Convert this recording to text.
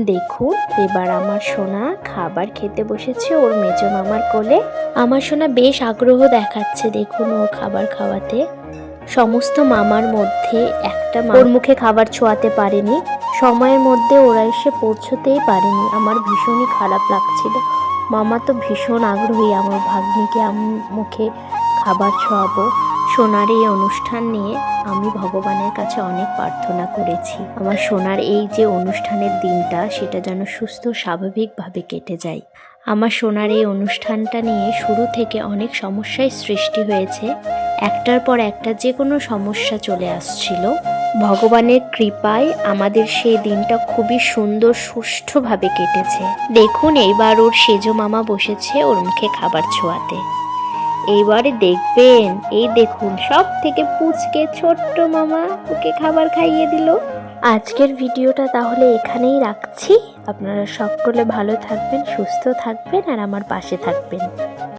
দেখুন এবার আমার সোনা খাবার খেতে বসেছে ওর মেজো মামার কোলে। আমার সোনা বেশ আগ্রহ দেখাচ্ছে, দেখুন ও খাবার খাওয়াতে। সমস্ত মামার মধ্যে একটা ওর মুখে খাবার ছোঁয়াতে পারেনি, সময়ের মধ্যে ওরা এসে পৌঁছতেই পারেনি। আমার ভীষণই খারাপ লাগছিল। মামা তো ভীষণ আগ্রহী আমার ভাগ্নিকে মুখে খাবার ছোঁয়াবো। সোনার এই অনুষ্ঠান নিয়ে আমি ভগবানের কাছে অনেক প্রার্থনা করেছি আমার সোনার এই যে অনুষ্ঠানের দিনটা সেটা যেন সুস্থ স্বাভাবিকভাবে কেটে যায়। আমার সোনার এই অনুষ্ঠানটা নিয়ে শুরু থেকে অনেক সমস্যার সৃষ্টি হয়েছে, একটার পর একটা যে কোনো সমস্যা চলে আসছিল। ভগবানের কৃপায় আমাদের সেই দিনটা খুবই সুন্দর সুষ্ঠুভাবে কেটেছে। দেখুন এইবার ওর সেজো মামা বসেছে ওর মুখে খাবার ছোঁয়াতে। এইবারে দেখবেন, এই দেখুন সব থেকে পুচকে ছোট্ট মামা ওকে খাবার খাইয়ে দিল। আজকের ভিডিওটা তাহলে এখানেই রাখছি। আপনারা সকলে ভালো থাকবেন, সুস্থ থাকবেন আর আমার পাশে থাকবেন।